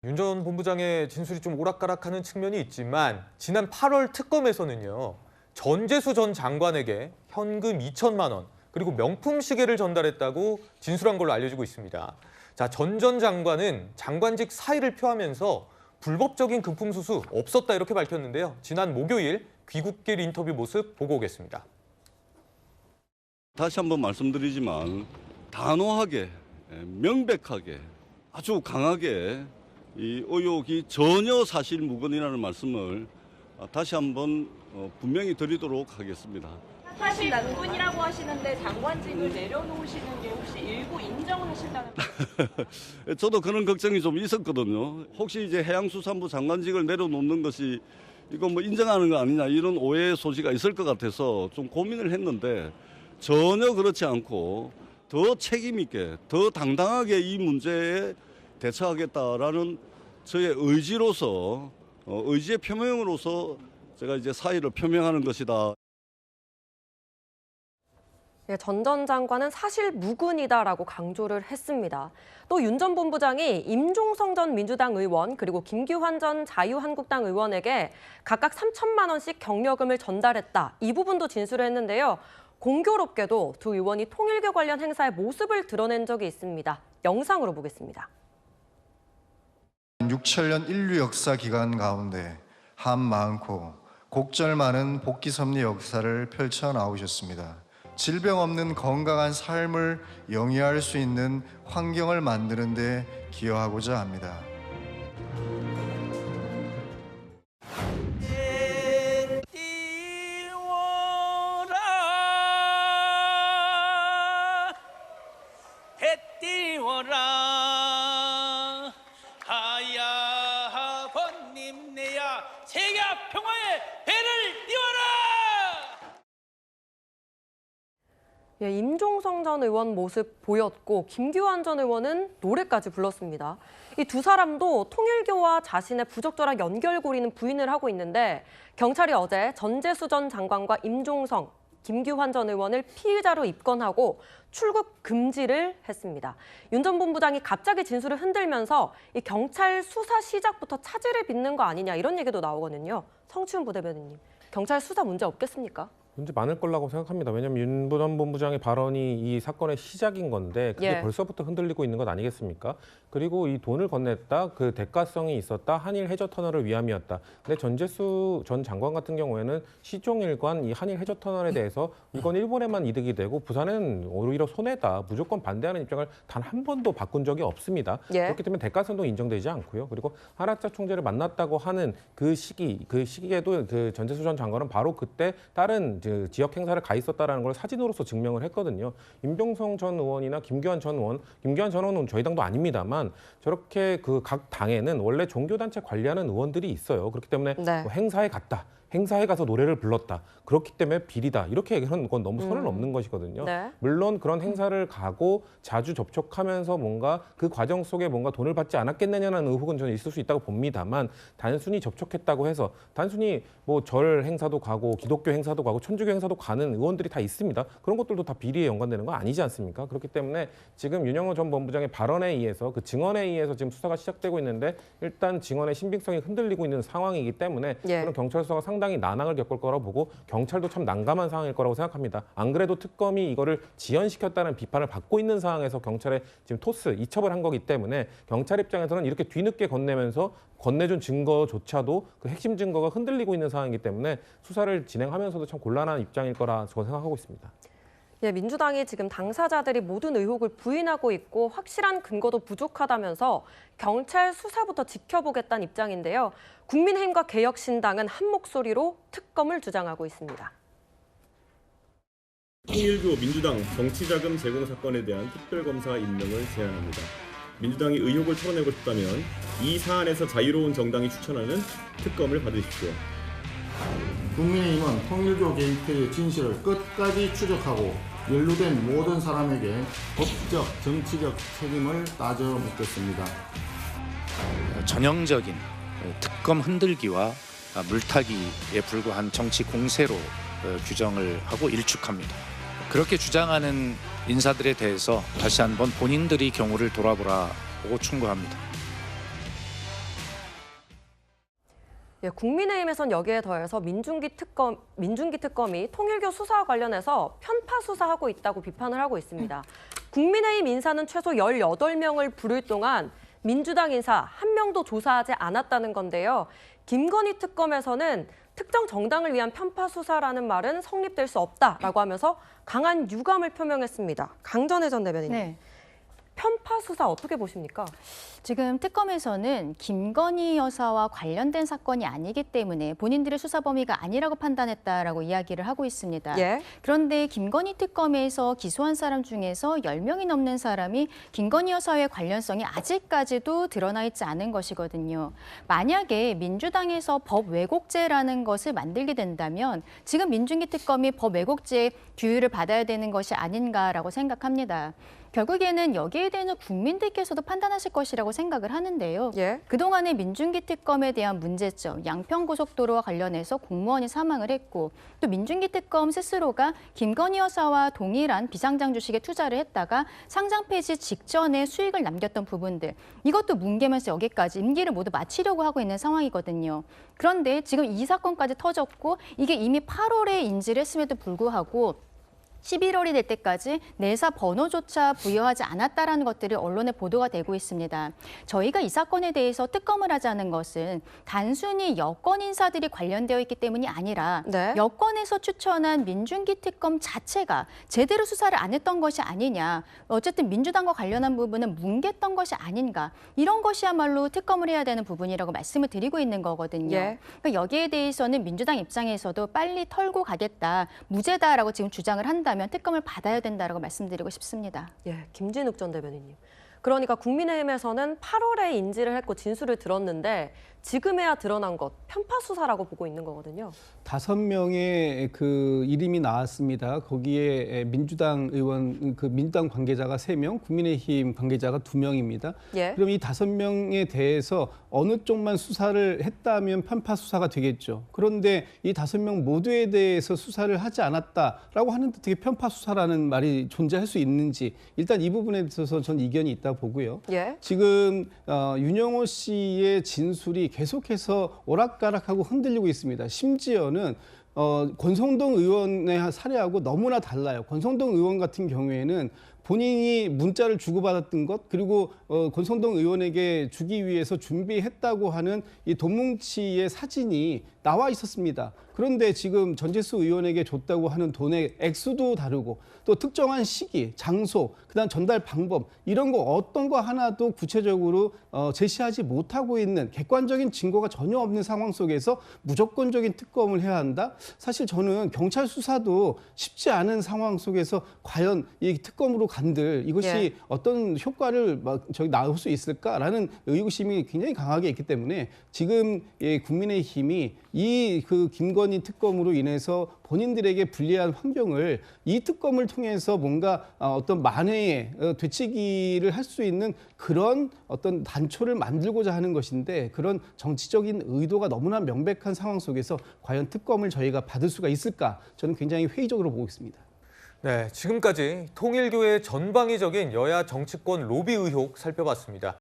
윤 전 본부장의 진술이 좀 오락가락하는 측면이 있지만 지난 8월 특검에서는요. 전재수 전 장관에게 현금 2천만 원 그리고 명품 시계를 전달했다고 진술한 걸로 알려지고 있습니다. 자, 전 장관은 장관직 사의를 표하면서 불법적인 금품 수수 없었다 이렇게 밝혔는데요. 지난 목요일 귀국길 인터뷰 모습 보고 오겠습니다. 다시 한번 말씀드리지만 단호하게, 명백하게, 아주 강하게 이 의혹이 전혀 사실 무근이라는 말씀을 다시 한번 분명히 드리도록 하겠습니다. 사실 무근이라고 하시는데 장관직을 내려놓으시는 게 혹시 일부 인정하신다는? 저도 그런 걱정이 좀 있었거든요. 혹시 이제 해양수산부 장관직을 내려놓는 것이 이거 뭐 인정하는 거 아니냐 이런 오해의 소지가 있을 것 같아서 좀 고민을 했는데 전혀 그렇지 않고 더 책임 있게, 더 당당하게 이 문제에 대처하겠다라는 저의 의지로서, 의지의 표명으로서 제가 이제 사의를 표명하는 것이다. 전 장관은 사실 무근이다라고 강조를 했습니다. 또 윤 전 본부장이 임종성 전 민주당 의원 그리고 김규환 전 자유한국당 의원에게 각각 3천만 원씩 경력금을 전달했다. 이 부분도 진술을 했는데요. 공교롭게도 두 의원이 통일교 관련 행사의 모습을 드러낸 적이 있습니다. 영상으로 보겠습니다. 6천년 인류 역사 기간 가운데 한 많고 곡절 많은 복귀 섭리 역사를 펼쳐 나오셨습니다. 질병 없는 건강한 삶을 영위할 수 있는 환경을 만드는 데 기여하고자 합니다. 세계 평화의 배를 띄워라! 임종성 전 의원 모습 보였고 김규환 전 의원은 노래까지 불렀습니다. 이 두 사람도 통일교와 자신의 부적절한 연결고리는 부인을 하고 있는데 경찰이 어제 전재수 전 장관과 임종성, 김규환 전 의원을 피의자로 입건하고 출국 금지를 했습니다. 윤 전 본부장이 갑자기 진술을 흔들면서 이 경찰 수사 시작부터 차질을 빚는 거 아니냐 이런 얘기도 나오거든요. 성추훈 부대변인님, 경찰 수사 문제 없겠습니까? 문제 많을 거라고 생각합니다. 왜냐하면 윤 전 본부장의 발언이 이 사건의 시작인 건데 그게 벌써부터 흔들리고 있는 것 아니겠습니까? 그리고 이 돈을 건넸다, 그 대가성이 있었다, 한일 해저 터널을 위함이었다. 근데 전재수 전 장관 같은 경우에는 시종일관 이 한일 해저 터널에 대해서 이건 일본에만 이득이 되고 부산은 오히려 손해다, 무조건 반대하는 입장을 단 한 번도 바꾼 적이 없습니다. 그렇기 때문에 대가성도 인정되지 않고요. 그리고 하라짜 총재를 만났다고 하는 그 시기에도 그 전재수 전 장관은 바로 그때 다른 지역 행사를 가 있었다라는 걸 사진으로서 증명을 했거든요. 임종성 전 의원이나 김규환 전 의원은 저희 당도 아닙니다만 저렇게 그 각 당에는 원래 종교단체 관리하는 의원들이 있어요. 그렇기 때문에 뭐 행사에 갔다. 행사에 가서 노래를 불렀다. 그렇기 때문에 비리다. 이렇게 얘기하는 건 너무 선을 넘는 것이거든요. 물론 그런 행사를 가고 자주 접촉하면서 뭔가 그 과정 속에 뭔가 돈을 받지 않았겠느냐는 의혹은 저는 있을 수 있다고 봅니다만 단순히 접촉했다고 해서 단순히 뭐 절 행사도 가고 기독교 행사도 가고 천주교 행사도 가는 의원들이 다 있습니다. 그런 것들도 다 비리에 연관되는 거 아니지 않습니까? 그렇기 때문에 지금 윤영호 전 본부장의 발언에 의해서 그 증언에 의해서 지금 수사가 시작되고 있는데 일단 증언의 신빙성이 흔들리고 있는 상황이기 때문에 그런 경찰 수사가 상당히 난항을 겪을 거라고 보고 경찰도 참 난감한 상황일 거라고 생각합니다. 안 그래도 특검이 이거를 지연시켰다는 비판을 받고 있는 상황에서 경찰에 지금 이첩을 한 거기 때문에 경찰 입장에서는 이렇게 뒤늦게 건네준 증거조차도 그 핵심 증거가 흔들리고 있는 상황이기 때문에 수사를 진행하면서도 참 곤란한 입장일 거라 저는 생각하고 있습니다. 민주당이 지금 당사자들이 모든 의혹을 부인하고 있고 확실한 근거도 부족하다면서 경찰 수사부터 지켜보겠다는 입장인데요. 국민의힘과 개혁신당은 한 목소리로 특검을 주장하고 있습니다. 통일교 민주당 정치자금 제공 사건에 대한 특별검사 임명을 제안합니다. 민주당이 의혹을 털어내고 싶다면 이 사안에서 자유로운 정당이 추천하는 특검을 받으십시오. 국민의힘은 통일교 게이트의 진실을 끝까지 추적하고 연루된 모든 사람에게 법적, 정치적 책임을 따져 묻겠습니다. 전형적인 특검 흔들기와 물타기에 불과한 정치 공세로 규정을 하고 일축합니다. 그렇게 주장하는 인사들에 대해서 다시 한번 본인들이 경우를 돌아보라고 충고합니다. 예, 국민의힘에선 여기에 더해서 민중기 특검이 통일교 수사와 관련해서 편파 수사하고 있다고 비판을 하고 있습니다. 국민의힘 인사는 최소 18명을 부를 동안 민주당 인사 1명도 조사하지 않았다는 건데요. 김건희 특검에서는 특정 정당을 위한 편파 수사라는 말은 성립될 수 없다라고 하면서 강한 유감을 표명했습니다. 강전혜 전 대변인님. 네. 편파 수사 어떻게 보십니까? 지금 특검에서는 김건희 여사와 관련된 사건이 아니기 때문에 본인들의 수사 범위가 아니라고 판단했다라고 이야기를 하고 있습니다. 예. 그런데 김건희 특검에서 기소한 사람 중에서 10명이 넘는 사람이 김건희 여사의 관련성이 아직까지도 드러나 있지 않은 것이거든요. 만약에 민주당에서 법 왜곡죄라는 것을 만들게 된다면 지금 민중기 특검이 법 왜곡죄의 규율을 받아야 되는 것이 아닌가라고 생각합니다. 결국에는 여기에 대해서 국민들께서도 판단하실 것이라고 생각을 하는데요. 예. 그동안의 민중기 특검에 대한 문제점, 양평고속도로와 관련해서 공무원이 사망을 했고 또 민중기 특검 스스로가 김건희 여사와 동일한 비상장 주식에 투자를 했다가 상장 폐지 직전에 수익을 남겼던 부분들, 이것도 뭉개면서 여기까지 임기를 모두 마치려고 하고 있는 상황이거든요. 그런데 지금 이 사건까지 터졌고 이게 이미 8월에 인지를 했음에도 불구하고 11월이 될 때까지 내사 번호조차 부여하지 않았다라는 것들이 언론에 보도가 되고 있습니다. 저희가 이 사건에 대해서 특검을 하자는 것은 단순히 여권 인사들이 관련되어 있기 때문이 아니라 네. 여권에서 추천한 민중기 특검 자체가 제대로 수사를 안 했던 것이 아니냐. 어쨌든 민주당과 관련한 부분은 뭉갰던 것이 아닌가. 이런 것이야말로 특검을 해야 되는 부분이라고 말씀을 드리고 있는 거거든요. 예. 그러니까 여기에 대해서는 민주당 입장에서도 빨리 털고 가겠다, 무죄다라고 지금 주장을 한다면 특검을 받아야 된다라고 말씀드리고 싶습니다. 예, 김진욱 전 대변인님. 그러니까 국민의힘에서는 8월에 인지를 했고 진술을 들었는데 지금에야 드러난 것, 편파 수사라고 보고 있는 거거든요. 5명의 그 이름이 나왔습니다. 거기에 민주당 의원, 그 민주당 관계자가 3명, 국민의힘 관계자가 2명입니다. 예. 그럼 이 5명에 대해서 어느 쪽만 수사를 했다면 편파 수사가 되겠죠. 그런데 이 5명 모두에 대해서 수사를 하지 않았다라고 하는데 어떻게 편파 수사라는 말이 존재할 수 있는지 일단 이 부분에 있어서 전 이견이 있다고 보고요. 예. 지금 윤영호 씨의 진술이 계속해서 오락가락하고 흔들리고 있습니다. 심지어는 권성동 의원의 사례하고 너무나 달라요. 권성동 의원 같은 경우에는 본인이 문자를 주고받았던 것, 그리고 권성동 의원에게 주기 위해서 준비했다고 하는 이 돈뭉치의 사진이 나와 있었습니다. 그런데 지금 전재수 의원에게 줬다고 하는 돈의 액수도 다르고 또 특정한 시기, 장소, 그다음 전달 방법 이런 거 어떤 거 하나도 구체적으로 제시하지 못하고 있는 객관적인 증거가 전혀 없는 상황 속에서 무조건적인 특검을 해야 한다? 사실 저는 경찰 수사도 쉽지 않은 상황 속에서 과연 이 특검으로 간들 이것이 예. 어떤 효과를 나올 수 있을까라는 의구심이 굉장히 강하게 있기 때문에 지금 국민의힘이 이 그 김건희 특검으로 인해서 본인들에게 불리한 환경을 이 특검을 통해서 뭔가 어떤 만회의 되치기를 할 수 있는 그런 어떤 단초를 만들고자 하는 것인데 그런 정치적인 의도가 너무나 명백한 상황 속에서 과연 특검을 저희가 받을 수가 있을까? 저는 굉장히 회의적으로 보고 있습니다. 네, 지금까지 통일교의 전방위적인 여야 정치권 로비 의혹 살펴봤습니다.